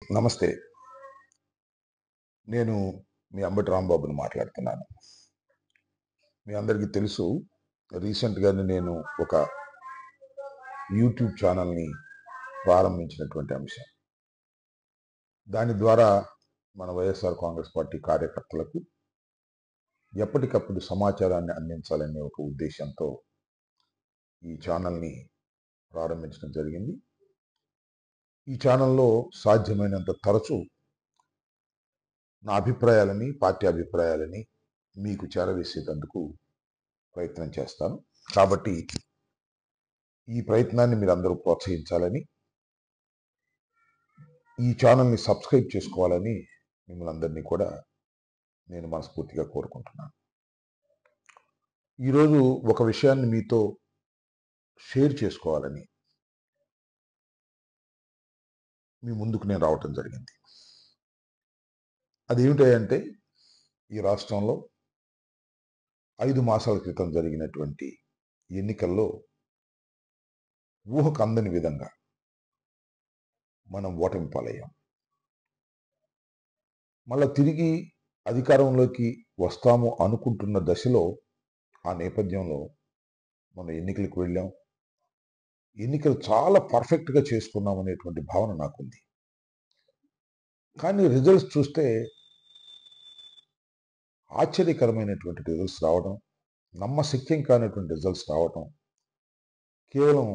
నమస్తే. నేను మీ అంబటి రాంబాబుని మాట్లాడుతున్నాను. మీ అందరికీ తెలుసు, రీసెంట్‌గానే నేను ఒక యూట్యూబ్ ఛానెల్‌ని ప్రారంభించినటువంటి అంశం. దాని ద్వారా మన వైఎస్ఆర్ కాంగ్రెస్ పార్టీ కార్యకర్తలకు ఎప్పటికప్పుడు సమాచారాన్ని అందించాలనే ఒక ఉద్దేశ్యంతో ఈ ఛానెల్‌ని ప్రారంభించడం జరిగింది. ఈ ఛానెల్‌లో సాధ్యమైనంత తరచూ నా అభిప్రాయాలని, పార్టీ అభిప్రాయాలని మీకు చేరవేసేటందుకు ప్రయత్నం చేస్తాను. కాబట్టి ఈ ప్రయత్నాన్ని మీరందరూ ప్రోత్సహించాలని, ఈ ఛానల్‌ని సబ్స్క్రైబ్ చేసుకోవాలని మిమ్మల్ని అందరినీ కూడా నేను మనస్ఫూర్తిగా కోరుకుంటున్నాను. ఈరోజు ఒక విషయాన్ని మీతో షేర్ చేసుకోవాలని మీ ముందుకు నేను రావటం జరిగింది. అదేమిటంటే, ఈ రాష్ట్రంలో 5 మాసాల క్రితం జరిగినటువంటి ఎన్నికల్లో ఊహకు అందని విధంగా మనం ఓటమి పాలయ్యాం. మళ్ళా తిరిగి అధికారంలోకి వస్తాము అనుకుంటున్న దశలో, ఆ నేపథ్యంలో మనం ఎన్నికలకు వెళ్ళాం. ఎన్నికలు చాలా పర్ఫెక్ట్‌గా చేసుకున్నాం అనేటువంటి భావన నాకుంది. కానీ రిజల్ట్స్ చూస్తే ఆశ్చర్యకరమైనటువంటి రిజల్ట్స్ రావడం, నమ్మశక్యం కానటువంటి రిజల్ట్స్ రావడం, కేవలం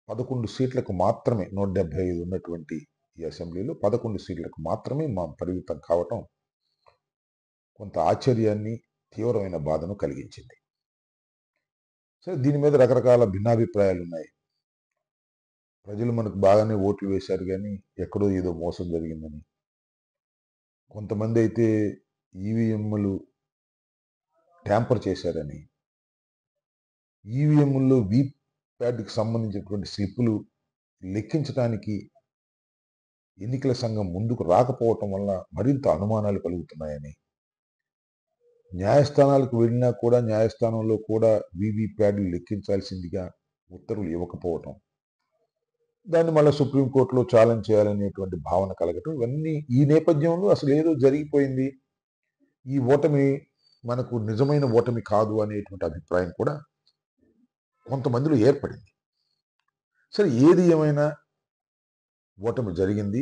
11 సీట్లకు మాత్రమే 175 ఉన్నటువంటి ఈ అసెంబ్లీలో 11 సీట్లకు మాత్రమే పరిమితం కావటం కొంత ఆశ్చర్యాన్ని, తీవ్రమైన బాధను కలిగించింది. సరే, దీని మీద రకరకాల భిన్నాభిప్రాయాలున్నాయి. ప్రజలు మనకు బాగానే ఓట్లు వేశారు గానీ, ఎక్కడో ఏదో మోసం జరిగిందని. కొంతమంది అయితే ఈవీఎంలు ట్యాంపర్ చేశారని, ఈవీఎంల్లో వీప్యాట్‌కి సంబంధించినటువంటి స్లిప్పులు లెక్కించడానికి ఎన్నికల సంఘం ముందుకు రాకపోవటం వల్ల మరింత అనుమానాలు కలుగుతున్నాయని, న్యాయస్థానాలకు వెళ్ళినా కూడా న్యాయస్థానంలో కూడా వీవీప్యాట్‌లు లెక్కించాల్సిందిగా ఉత్తర్వులు ఇవ్వకపోవటం, దాన్ని మళ్ళా సుప్రీంకోర్టులో ఛాలెంజ్ చేయాలనేటువంటి భావన కలగటం, ఇవన్నీ ఈ నేపథ్యంలో అసలు ఏదో జరిగిపోయింది, ఈ ఓటమి మనకు నిజమైన ఓటమి కాదు అనేటువంటి అభిప్రాయం కూడా కొంతమందిలో ఏర్పడింది. సరే, ఏది ఏమైనా ఓటమి జరిగింది.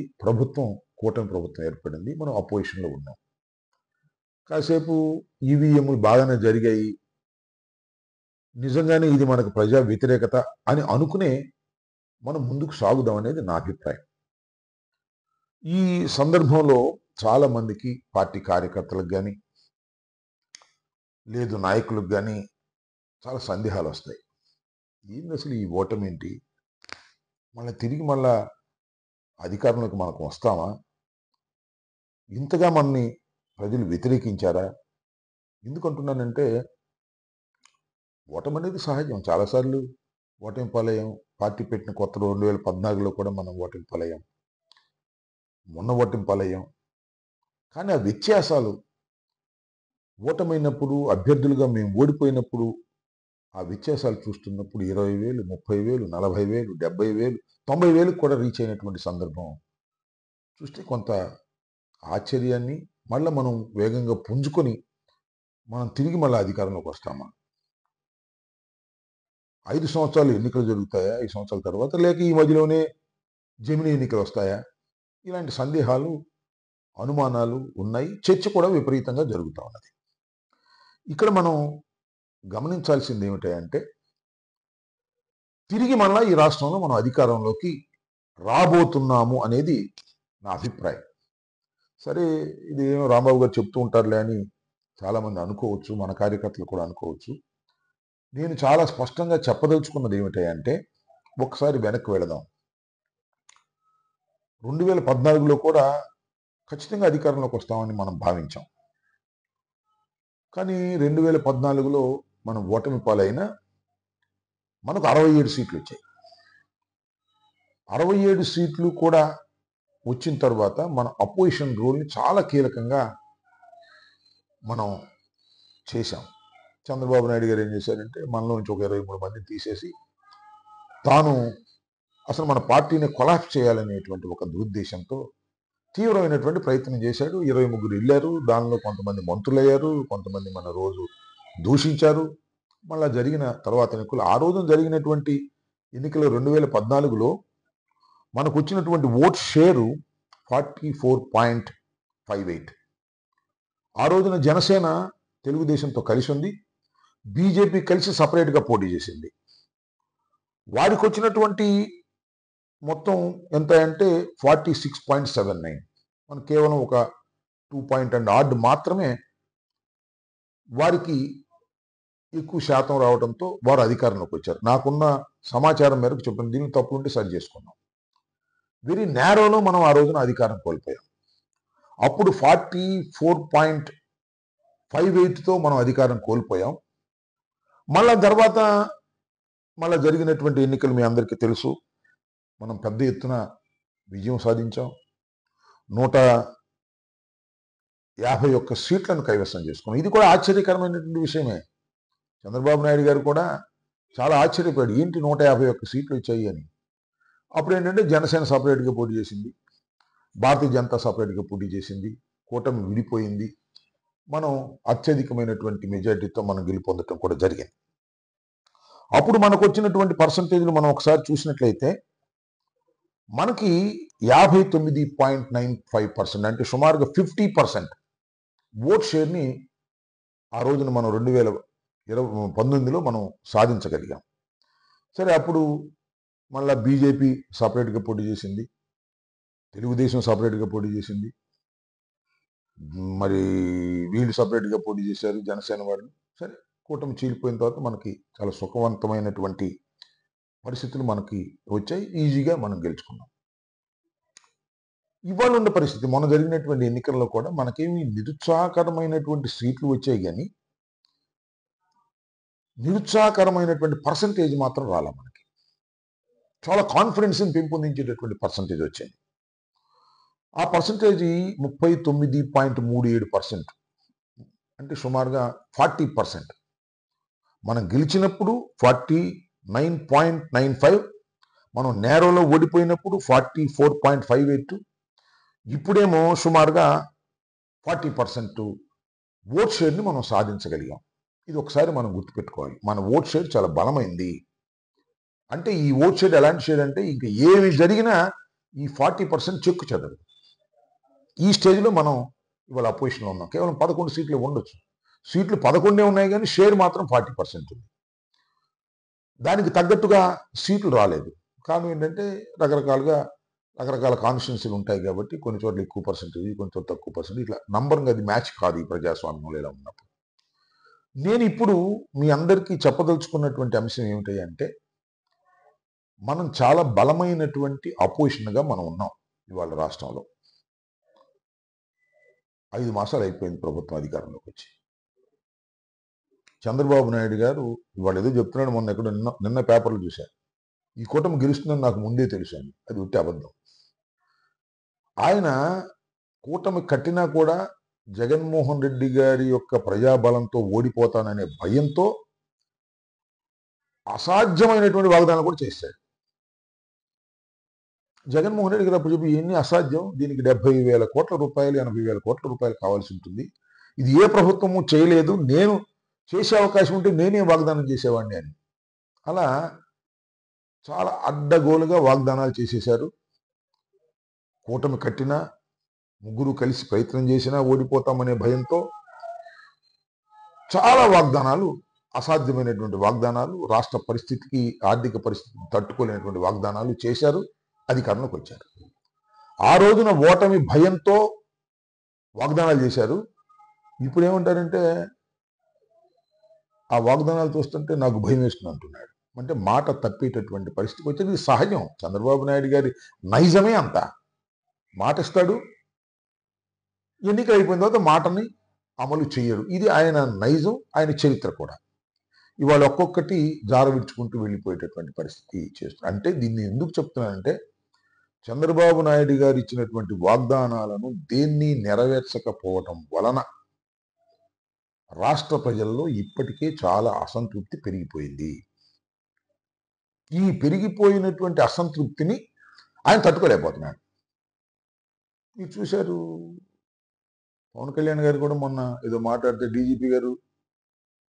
కూటమి ప్రభుత్వం ఏర్పడింది. మనం అపోజిషన్‌లో ఉన్నాం. కాసేపు ఈవీఎంలు బాగానే జరిగాయి, నిజంగానే ఇది మనకు ప్రజా వ్యతిరేకత అని అనుకునే మనం ముందుకు సాగుదాం అనేది నా అభిప్రాయం. ఈ సందర్భంలో చాలా మందికి, పార్టీ కార్యకర్తలకు గాని, లేదు నాయకులకు గాని చాలా సందేహాలు వస్తాయి. ఏంది అసలు ఈ ఓటమి ఏంటి? తిరిగి అధికారంలోకి మనకు వస్తామా? ఇంతగా మనని ప్రజలు వ్యతిరేకించారా? ఎందుకంటున్నానంటే, ఓటమి అనేది సహజం. చాలాసార్లు ఓటమి పాలయ్యాం. పార్టీ పెట్టిన కొత్తలో 2014లో కూడా మనం ఓటమి పాలయ్యాం. మొన్న ఓటమి పాలయ్యాం. కానీ ఆ వ్యత్యాసాలు, ఓటమైనప్పుడు, అభ్యర్థులుగా మేము ఓడిపోయినప్పుడు ఆ వ్యత్యాసాలు చూస్తున్నప్పుడు 20,000, 30,000, 40,000, 70,000, 90,000 కూడా రీచ్ అయినటువంటి సందర్భం చూస్తే కొంత ఆశ్చర్యాన్ని, మళ్ళా మనం వేగంగా పుంజుకొని మనం తిరిగి అధికారంలోకి వస్తామా? 5 సంవత్సరాలు ఎన్నికలు జరుగుతాయా? 5 సంవత్సరాల తర్వాత, లేక ఈ మధ్యలోనే జమినీ ఎన్నికలు వస్తాయా? ఇలాంటి సందేహాలు, అనుమానాలు ఉన్నాయి. చర్చ కూడా విపరీతంగా జరుగుతా ఉన్నది. ఇక్కడ మనం గమనించాల్సింది ఏమిటంటే, తిరిగి మళ్ళా ఈ రాష్ట్రంలో మనం అధికారంలోకి రాబోతున్నాము అనేది నా అభిప్రాయం. సరే, ఇది ఏమో రాంబాబు గారు చెప్తూ ఉంటారులే అని చాలామంది అనుకోవచ్చు, మన కార్యకర్తలు కూడా అనుకోవచ్చు. నేను చాలా స్పష్టంగా చెప్పదలుచుకున్నది ఏమిటంటే, ఒకసారి వెనక్కి వెళదాం. 2014లో కూడా ఖచ్చితంగా అధికారంలోకి వస్తామని మనం భావించాం. కానీ 2014లో మనం ఓటమి పాలైనా మనకు 67 సీట్లు వచ్చాయి. 67 సీట్లు కూడా వచ్చిన తర్వాత మన అపోజిషన్ రోల్ని చాలా కీలకంగా మనం చేశాం. చంద్రబాబు నాయుడు గారు ఏం చేశారంటే, మనలో నుంచి ఒక 23 మందిని తీసేసి తాను అసలు మన పార్టీని కొలాప్స్ చేయాలనేటువంటి ఒక దురుద్దేశంతో తీవ్రమైనటువంటి ప్రయత్నం చేశాడు. 23 వెళ్ళారు. దానిలో కొంతమంది మంత్రులయ్యారు. కొంతమంది మన రోజు దూషించారు. మళ్ళా జరిగిన తర్వాత ఎన్నికలు ఆ రోజున జరిగినటువంటి ఎన్నికలు 2014లో మనకొచ్చినటువంటి ఓట్ షేరు 44.58. ఆ రోజున జనసేన తెలుగుదేశంతో కలిసి ఉంది. బీజేపీ కలిసి సపరేట్గా పోటీ చేసింది. వారికి వచ్చినటువంటి మొత్తం ఎంత అంటే 46.79. మనం కేవలం ఒక 2 మాత్రమే వారికి ఎక్కువ శాతం రావడంతో వారు అధికారంలోకి వచ్చారు. నాకున్న సమాచారం మేరకు చెప్పిన దీన్ని తప్పు ఉంటే సరి చేసుకున్నాం. వెరీ నేరోలో మనం ఆ రోజున అధికారం కోల్పోయాం. అప్పుడు 44.58తో మనం అధికారం కోల్పోయాం. మళ్ళా తర్వాత మళ్ళా జరిగినటువంటి ఎన్నికలు మీ అందరికీ తెలుసు. మనం పెద్ద ఎత్తున విజయం సాధించాం. 151 సీట్లను కైవసం చేసుకున్నాం. ఇది కూడా ఆశ్చర్యకరమైనటువంటి విషయమే. చంద్రబాబు నాయుడు గారు కూడా చాలా ఆశ్చర్యపోయాడు. ఏంటి 151 సీట్లు వచ్చాయి అని. అప్పుడు ఏంటంటే జనసేన సపరేట్గా పోటీ చేసింది. భారతీయ జనతా సపరేట్గా పోటీ చేసింది. కూటమి విడిపోయింది. మనం అత్యధికమైనటువంటి మెజారిటీతో మనం గెలుపొందటం కూడా జరిగింది. అప్పుడు మనకు వచ్చినటువంటి పర్సంటేజ్లు మనం ఒకసారి చూసినట్లయితే మనకి 59.95% అంటే సుమారుగా 50% ఓట్ షేర్ని ఆ రోజున మనం 2019లో మనం సాధించగలిగాం. సరే, అప్పుడు మళ్ళా బీజేపీ సపరేట్గా పోటీ చేసింది. తెలుగుదేశం సపరేట్గా పోటీ చేసింది. మరి వీళ్ళు సపరేట్గా పోటీ చేశారు, జనసేన వాళ్ళు. సరే, కూటమి చీలిపోయిన తర్వాత మనకి చాలా సుఖవంతమైనటువంటి పరిస్థితులు మనకి వచ్చాయి. ఈజీగా మనం గెలుచుకున్నాం. ఇవాళ ఉన్న పరిస్థితి, మొన్న జరిగినటువంటి ఎన్నికల్లో కూడా మనకేమి నిరుత్సాహకరమైనటువంటి సీట్లు వచ్చాయి, కానీ నిరుత్సాహకరమైనటువంటి పర్సంటేజ్ మాత్రం రాలా. మనకి చాలా కాన్ఫిడెన్స్ని పెంపొందించేటటువంటి పర్సంటేజ్ వచ్చింది. ఆ పర్సంటేజ్ 39.37%, అంటే సుమారుగా 40%. మనం గెలిచినప్పుడు 49.95, మనం నేరోలో ఓడిపోయినప్పుడు 44.58. ఇప్పుడేమో సుమారుగా 40% ఓట్ షేర్ని మనం సాధించగలిగాం. ఇది ఒకసారి మనం గుర్తుపెట్టుకోవాలి. మన ఓట్ షేర్ చాలా బలమైంది. అంటే ఈ ఓట్ షేర్ ఎలాంటి షేర్ అంటే ఇంక ఏమి జరిగినా ఈ 40% చెక్కు చెదరదు. ఈ స్టేజ్లో మనం ఇవాళ అపోజిషన్లో ఉన్నాం. కేవలం 11 సీట్లు ఉండొచ్చు. సీట్లు 11 ఉన్నాయి, కానీ షేర్ మాత్రం 40% ఉంది. దానికి తగ్గట్టుగా సీట్లు రాలేదు. కారణం ఏంటంటే రకరకాల కాన్స్టిట్యున్సీలు ఉంటాయి కాబట్టి కొన్ని చోట్ల ఎక్కువ పర్సెంటేజ్, కొన్ని చోట్ల తక్కువ పర్సెంటేజ్, ఇట్లా నంబరింగ్ అది మ్యాచ్ కాదు ఈ ప్రజాస్వామ్యంలో ఇలా ఉన్నప్పుడు. నేను ఇప్పుడు మీ అందరికీ చెప్పదలుచుకున్నటువంటి అంశం ఏమిటి అంటే, మనం చాలా బలమైనటువంటి అపోజిషన్గా మనం ఉన్నాం ఇవాళ రాష్ట్రంలో. 5 మాసాలు అయిపోయింది ప్రభుత్వం అధికారంలోకి వచ్చి. చంద్రబాబు నాయుడు గారు ఇవాళ ఏదో చెప్తున్నాడు. మొన్న ఎక్కడ నిన్న పేపర్లు చూశాను, ఈ కూటమి గెలుస్తుందని నాకు ముందే తెలుసు అని. అది ఉట్టి అబద్ధం. ఆయన కూటమి కట్టినా కూడా జగన్మోహన్ రెడ్డి గారి యొక్క ప్రజాబలంతో ఓడిపోతాననే భయంతో అసాధ్యమైనటువంటి వాగ్దానాలు కూడా చేశాడు. జగన్మోహన్ రెడ్డి గారు అప్పుడు చెప్పి ఎన్ని అసాధ్యం, దీనికి 70,000 కోట్ల రూపాయలు 80,000 కోట్ల రూపాయలు కావాల్సి ఉంటుంది, ఇది ఏ ప్రభుత్వము చేయలేదు, నేను చేసే అవకాశం ఉంటే నేనే వాగ్దానం చేసేవాడిని అని. అలా చాలా అడ్డగోలుగా వాగ్దానాలు చేసేశారు. కూటమి కట్టినా, ముగ్గురు కలిసి ప్రయత్నం చేసినా ఓడిపోతామనే భయంతో చాలా వాగ్దానాలు, అసాధ్యమైనటువంటి వాగ్దానాలు, రాష్ట్ర పరిస్థితికి ఆర్థిక పరిస్థితిని తట్టుకోలేనటువంటి వాగ్దానాలు చేశారు. అధికారంలోకి వచ్చారు. ఆ రోజున ఓటమి భయంతో వాగ్దానాలు చేశారు. ఇప్పుడు ఏమంటారంటే ఆ వాగ్దానాలు చూస్తుంటే నాకు భయం వేస్తుంది అంటున్నాడు. అంటే మాట తప్పేటటువంటి పరిస్థితికి వచ్చింది. ఇది సహజం. చంద్రబాబు నాయుడు గారి నైజమే అంత. మాట ఇస్తాడు, ఎన్నికలు అయిపోయిన తర్వాత మాటని అమలు చేయడు. ఇది ఆయన నైజం, ఆయన చరిత్ర కూడా. ఇవాళ ఒక్కొక్కటి జారవిడ్చుకుంటూ వెళ్ళిపోయేటటువంటి పరిస్థితి చేస్తుంది. అంటే దీన్ని ఎందుకు చెప్తున్నానంటే, చంద్రబాబు నాయుడు గారు ఇచ్చినటువంటి వాగ్దానాలను దేన్ని నెరవేర్చకపోవటం వలన రాష్ట్ర ప్రజల్లో ఇప్పటికే చాలా అసంతృప్తి పెరిగిపోయింది. ఈ పెరిగిపోయినటువంటి అసంతృప్తిని ఆయన తట్టుకోలేకపోతున్నాడు. మీరు చూశారు పవన్ కళ్యాణ్ గారు కూడా మొన్న ఏదో మాట్లాడితే డీజీపీ గారు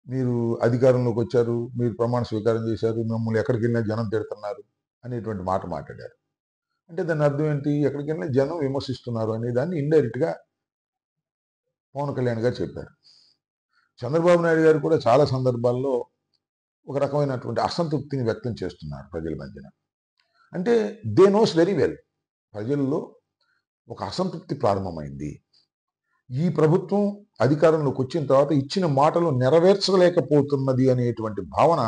మీరు అధికారంలోకి వచ్చారు, మీరు ప్రమాణ స్వీకారం చేశారు, మిమ్మల్ని ఎక్కడికి వెళ్ళినా జనం తిడుతున్నారు అనేటువంటి మాట మాట్లాడారు. అంటే దాని అర్థం ఏంటి? ఎక్కడికి వెళ్ళినా జనం విమర్శిస్తున్నారు అనే దాన్ని ఇండైరెక్ట్‌గా పవన్ కళ్యాణ్ గారు చెప్పారు. చంద్రబాబు నాయుడు గారు కూడా చాలా సందర్భాల్లో ఒక రకమైనటువంటి అసంతృప్తిని వ్యక్తం చేస్తున్నారు ప్రజల మధ్యన. అంటే దే నోస్ వెరీ వెల్. ప్రజల్లో ఒక అసంతృప్తి ప్రారంభమైంది. ఈ ప్రభుత్వం అధికారంలోకి వచ్చిన తర్వాత ఇచ్చిన మాటలు నెరవేర్చలేకపోతున్నది అనేటువంటి భావన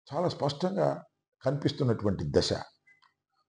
చాలా స్పష్టంగా కనిపిస్తున్నటువంటి దశ.